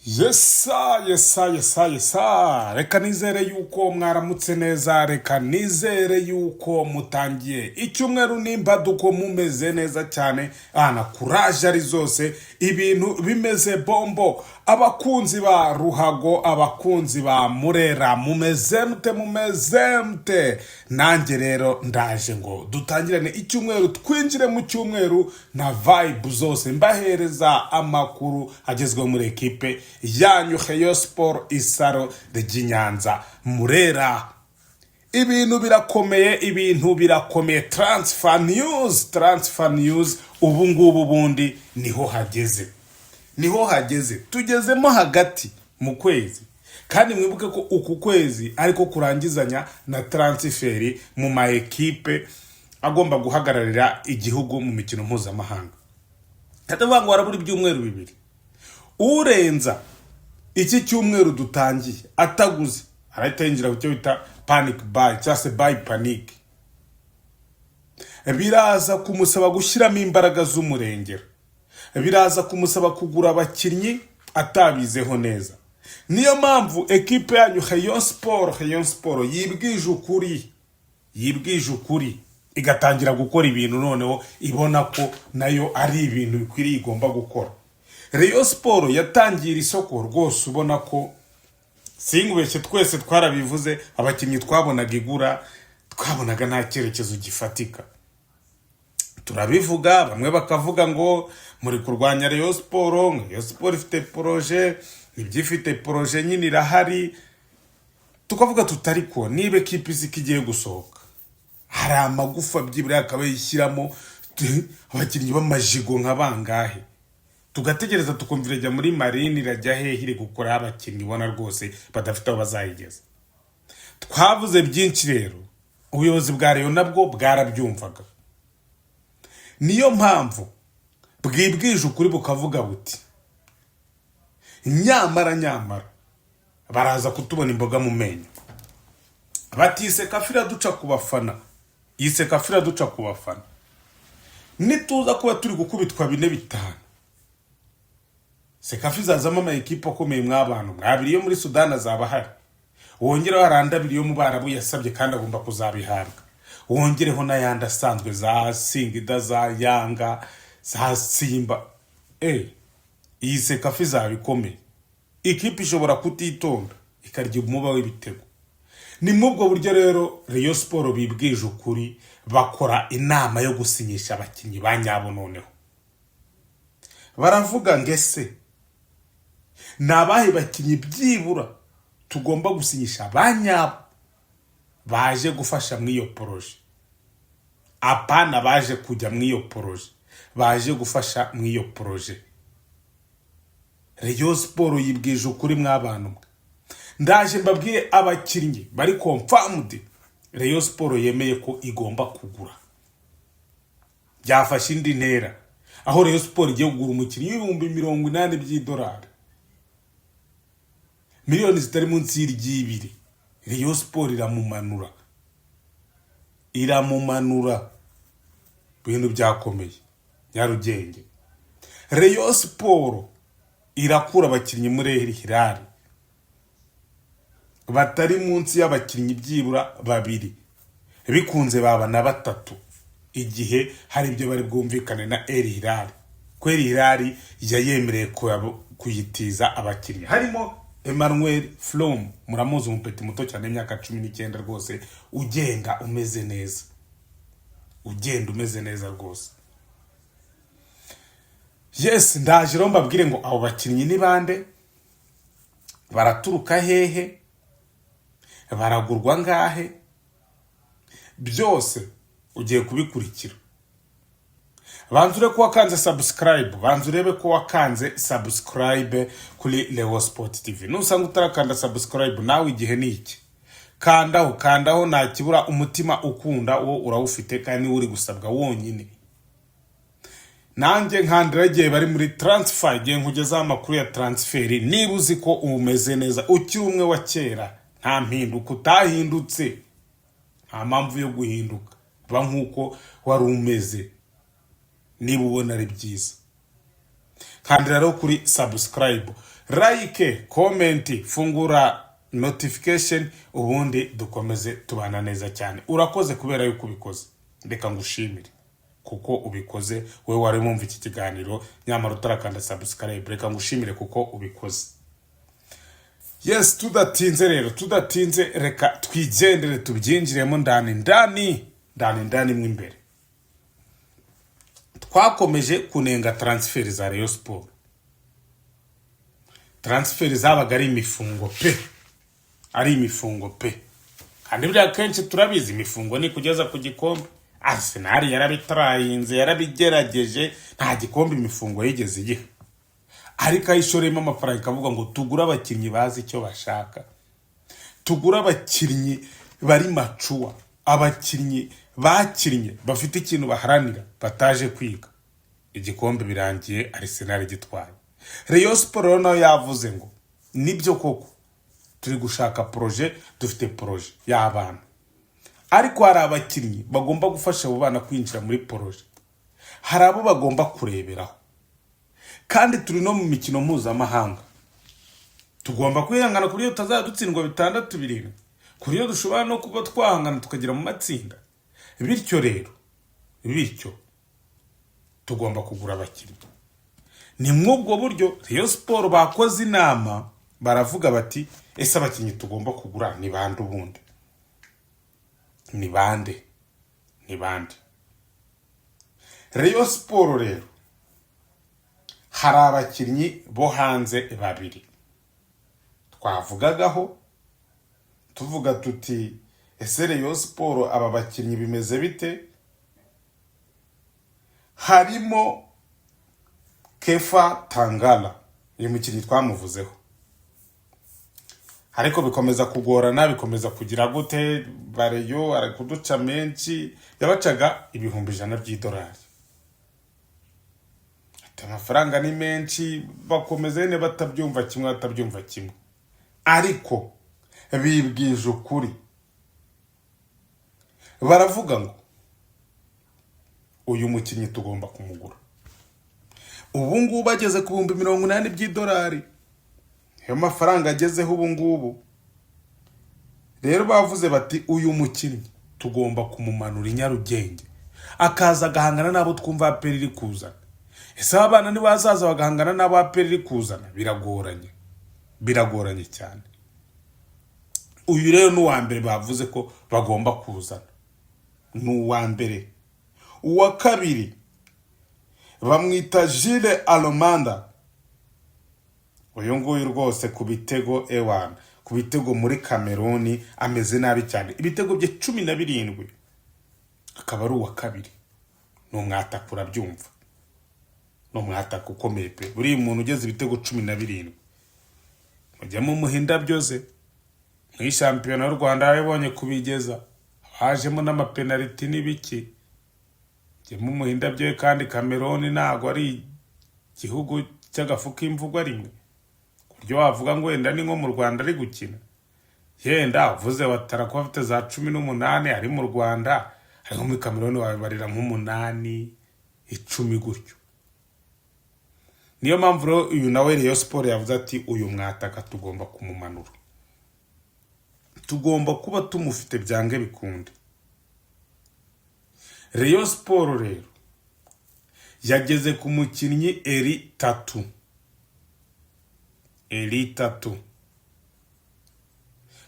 Yesa. Reka nizere yuko mwaramutse neza, reka nizere yuko mutangiye icyumweru nimbaduko mumeze neza cyane, ana kuraje ari zose, ibintu bimeze bombo. Abakunzi ba Ruhago, abakunzi ba Murera, mumeze mute. Nanjye rero ndaje ngo dutangirane icyumweru, twinjire mu cyumweru na vibe zose, mbahereza amakuru agezweho muri ekipe yanyu Rayon Sport Isaro ry'Inyanza. Murera, ibintu birakomeye. Transfer news ubu ngubu bundi niho hageze, tugezemo hagati mu kwezi, kandi mwibuke ko uku kwezi ariko kurangizanya na transferi mu ma ekipe agomba guhagararira igihugu mu mikino mpuzamahanga. Katavuga ngo harabura ibyumweru bibiri, urenza iki cyumweru dutangiye ataguze arahita yinjira ku cyo bita panic buy cyangwa se buy panic. Biraza kumusaba gushyiramo imbaraga z'umurengero, biraza kumusaba kugura abakinnyi atabizeho neza. Niyo mpamvu ekipe yanyu Rayon Sport yibwije ukuri igatangira gukora ibintu, noneho ibona ko nayo ari ibintu bikwiriye igomba gukora. Rayon Sport yatangira isoko rwose, ubona ko singubeshye, twese twarabivuze, abakinnyi twabonaga igura, twabonaga nta cyerekezo gifatika. Turabivuga, bamwe bakavuga ngo muri kurwanya Rayon Sport ifite projet, ibyifite projet nyine irahari. Tukavuga tutari ko niba ekipe igiye gusohoka, hari amagufa byibura yakaba yishyiramo abakinnyi b'amajigo nka bangahe, tugategereza tukumvira ijya muri marine irajya hehe gukora abakinnyi ubona rwose badafite aho bazayigeza. Twavuze byinshi rero, ubuyobozi bwa Rayon nabwo bwarabyumvaga. Niyo mpamvu bwibwije ukuri bukavuga buti nyamara baraza kutubona imboga mu menyo. Batise kafira duca ku bafana, nituza kuba turi gukubitwa 4-5, Sekafi zazamo ama ekipe akomeye mw'abantu mwabiri yo muri Sudan azabahari, wongereho arandabiri yo mu Barabu yasabye kandi agomba kuzabihabwa, wongereho n'ayandi asanzwe za Singida, za Yanga, za Simba. Iyi Sekafi zabikomeye, ikipe ishobora kutitonda ikarya umuba w'ibitego. Ni mubwo buryo rero Rayon Sport bibwije ukuri, bakora inama yo gusinyisha abakinnyi ba nyabo. Noneho baravuga ngese nabahe bakinnyi byibura tugomba gusinyisha ba nyabo baje gufasha mu iyo projet, apana baje kujya mu iyo projet, baje gufasha mu iyo projet. Rayon Sport yibwije ukuri mw'abantu mwe, ndaje mbabwiye abakinnyi bari confirmed Rayon Sport yemeye ko igomba kugura. Byafashe indi ntera, aho Rayon Sport igiye kugura umukinnyi $80,000 by'idolari, miliyoni zitari munsi y'ibiri. Rayon Sport iramumanura ibintu byakomeye Nyarugenge. Rayon Sport irakura abakinnyi muri El Hilal batari munsi y'abakinnyi byibura 2, bikunze baba na 3, igihe hari ibyo bari bwumvikane na El Hilal. Ko El Hilal yayemereye kuyitiza abakinnyi, harimo Emmanuel Flom, muramuzi, umupeti muto cyane, imyaka 19 rwose, ugenda umeze neza rwose. Yes, ndaje rero mbabwire ngo abo bakinnyi ni bande, baraturuka hehe, baragurwa ngahe, byose ugiye kubikurikira. Banzure ko wakanze subscribe, banzurebe ko wakanze subscribe kuri Rayon Sport TV. Nusanga utarakanda subscribe, nawe igihe ni iki, kandaho nta kibura, umutima ukunda wo urawufite kandi uri gusabwa wonyine. Nanjye nkandiragiye bari muri transfer, igihe nkugezaho amakuru ya transferi. Niba uzi ko umeze neza, ukiri umwe wa kera, nta mpinduka, utahindutse, nta mpamvu yo guhinduka, ba nkuko wari umeze niba ubona ari byiza. Kandi rero kuri subscribe like, comment, fungura notification, ubundi dukomeze tubana neza cyane. Urakoze kubera yuko ubikoze, reka ngushimire kuko ubikoze. Wewe wari mumva iki kiganiro nyamara utarakanda subscribe, reka ngushimire kuko ubikoze. Yes, tudatinze reka twigendere tubyinjiremo ndani mwimbere. Twakomeje kunenga transfer za Rayon Sport. Transfer zabaga ari imifungo pe. Kandi bya kenshi turabizi imifungo ni kugeza ku gikombe. Arsenal yarabitrayinze, yarabigerageje, nta gikombe imifungo yigeze igiha. Ariko ayishoremo amafaranga ikavuga ngo tugura abakinnyi bazi icyo bashaka, tugura abakinnyi bari macuwa, abakinnyi bakinnye bafite ikintu baharanira, bataje kwiga. Igikombe birangiye Arsenal gitwaye. Rayon Sport nayo yavuze ngo nibyo koko turi gushaka projet, dufite projet y'abana, ariko hari abakinnyi bagomba gufasha abo bana kwinjira muri projet, hari abo bagomba kureberaho. Kandi turi no mu mikino mpuzamahanga, tugomba kwihangana kuri yo tazadutsindwa 6-7, kuri yo dushobora no kuba twahangana tukagira mu matsinda. Bityo tugomba kugura abakinnyi. Ni mwubwo buryo Rayon Sport bakoze inama, baravuga bati ese abakinnyi tugomba kugura ni bande ubundi? Ni bande? Rayon Sport rero hari abakinnyi bo hanze babiri twavugagaho, tuvuga tuti ese Rayon Sport aba bakinnyi bimeze bite? Harimo Kefa Tangala, uyu mukinnyi twamuvuzeho, ariko bikomeza kugorana, bikomeza kugira gute, Bareyo ari kuduca menshi, yabacaga $100,000. Amafaranga ni menshi, bakomeza nyine batabyumva kimwe, ariko bibwije ukuri. Baravuga ngo uyu mukinnyi tugomba kumugura. Ubu ngubu bageze ku $80,000. Iyo mafaranga agezeho ubu ngubu. Rero bavuze bati uyu mukinnyi tugomba kumumanura i Nyarugenge, akaza agahangana nabo twumva APR iri kuzana. Ese abana ni bazaza bagahangana nabo APR iri kuzana? Biragoranye cyane. Uyu rero ni uwa mbere bavuze ko bagomba kuzana, ni uwa mbere. Uwa kabiri bamwita Gilles Alomanda. Uyu nguyu rwose ku bitego ewan, ku bitego muri Cameroon ameze nabi cyane, ibitego bye 17, akaba ari uwa kabiri. No mwataka urabyumva, no mwataka ukomeye pe. Buri muntu ugeze ibitego 17 mujye mu muhinda byose. Muri shampiyona y'u Rwanda yabonye kubigeza, hajemo n'amapenalty n'ibiki. Mu muhinda byo kandi Cameroon ntago ari igihugu cy'agafuka imvugo rimwe, kuryo wavuga ngo wenda ni nko mu Rwanda ari gukina. Yenda uvuze watara ko afite za 18 ari mu Rwanda, ariko muri Cameroon wabarira nk'8, 10 gutyo. Niyo mpamvu rero uyu nawe Rayon Sport yavuze ati uyu mwataka tugomba kumumanura, tugomba kuba tumufite byange bikunde. Rayon Sport rero yageze ku mukinnyi Eri Tatu.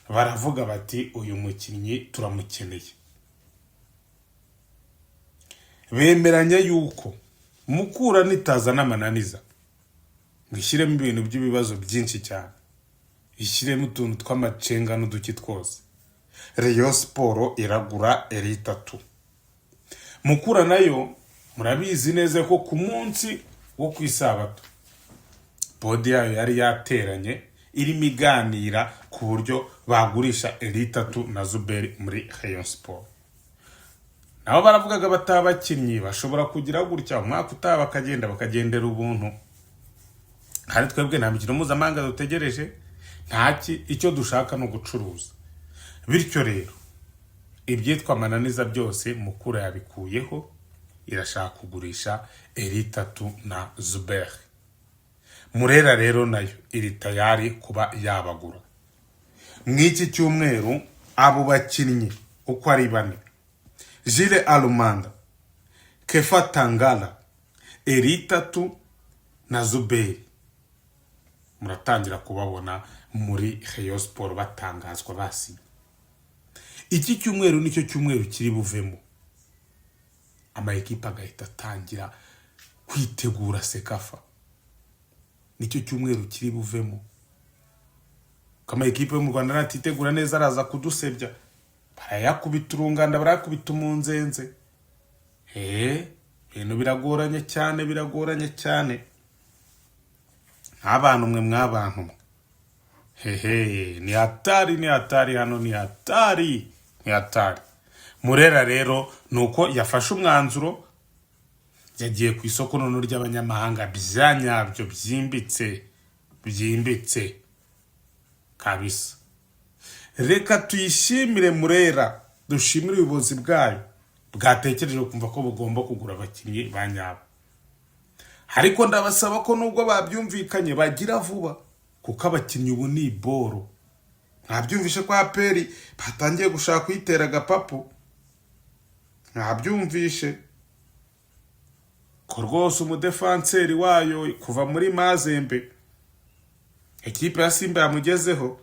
Baravuga bati uyu mukinnyi turamukeneye. Bemeranya yuko Mukura nitaza n'amananiza ngishyiremo ibintu by'ibibazo byinshi cyane, ishyiremo utuntu tw'amacenga n'uduki twose, Rayon Sport iragura Eri Tatu. Mukura nayo murabizi neza ko ku munsi wo kwisabato bodi yayo yari yateranye irimo iganira ku buryo bagurisha Eri Tatu na Zuberi muri Rayon Sport. Nabo baravugaga batabakinnyi bashobora kugira gutya umwaka utaha bakagendera ubuntu. Kandi twebwe nta mikino mpuzamahanga dutegereje, ntaki, icyo dushaka no gucuruza. Bityo rero ibyitwa amananiza byose Mukura yabikuyeho, irashaka kugurisha Eri Tatu na Zuberi. Murera rero nayo iri tayari kuba yabagura. Mw'iki cyumweru abo bakinnyi uko ari bane, Jules Alumanda, Kefa Tangala, Eritatu na Zuberi, muratangira kubabona muri Rayon Sport batangazwa basi. Iki cyumweru nicyo cyumweru kiri buvemo ama ekipa agahita atangira kwitegura Sekafa. Nicyo cyumweru kiri buvemo. Kama ekipa yo mu Rwanda natitegura neza araza kudusebya, barayakubita urunganda, barakubita umunzenze. Ibintu biragoranye cyane. Abantu mwe mwabantu mwe. Ni hatari hano, ni hatari. Murera rero nuko yafashe umwanzuro, yagiye ku isoko none ry'abanyamahanga byanyabyo byimbitse kabisa. Reka tuyishimire Murera, dushimire ubuyobozi bwayo bwatekereje kumva ko bugomba kugura abakinnyi banyabo. Ariko ndabasaba ko nubwo babyumvikanye bagira vuba, kuko abakinnyi ubu ni boro. Ntabyumvishe kwa APR batangiye gushaka kwitera agapapu. Ntabyumvishe ko rwose umudefanseri wayo kuva muri Mazembe ekipe ya Simba yamugezeho.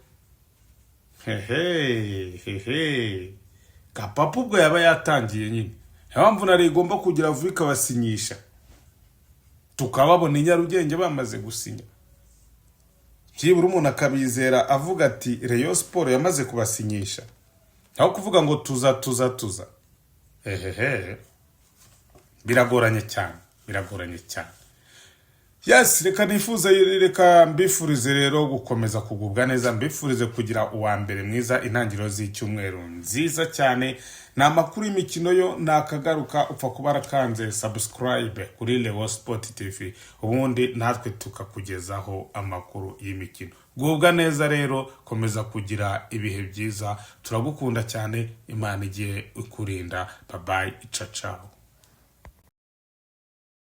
Gapapu ubwo yaba yatangiye nyine. Mpamvu nari igomba kugira vuba ikabasinyisha, tukababona i Nyarugenge bamaze gusinya. Byibura umuntu akabizera avuga ati Rayon Sport yamaze kubasinyisha, aho kuvuga ngo tuza. Biragoranye cyane. Yes, reka mbifurize rero gukomeza kugubwa neza, mbifurize kugira uwa mbere mwiza, intangiriro z'icyumweru nziza cyane. Na makuru y'imikino yo nakagaruka upfa kuba rakanze subscribe kuri Rayon Sport TV, ubundi natwe tukakugezaho amakuru y'imikino. Gubwa neza rero, komeza kugira ibihe byiza, turagukunda cyane, Imana igiye ikurinda. Bye bye, ciao.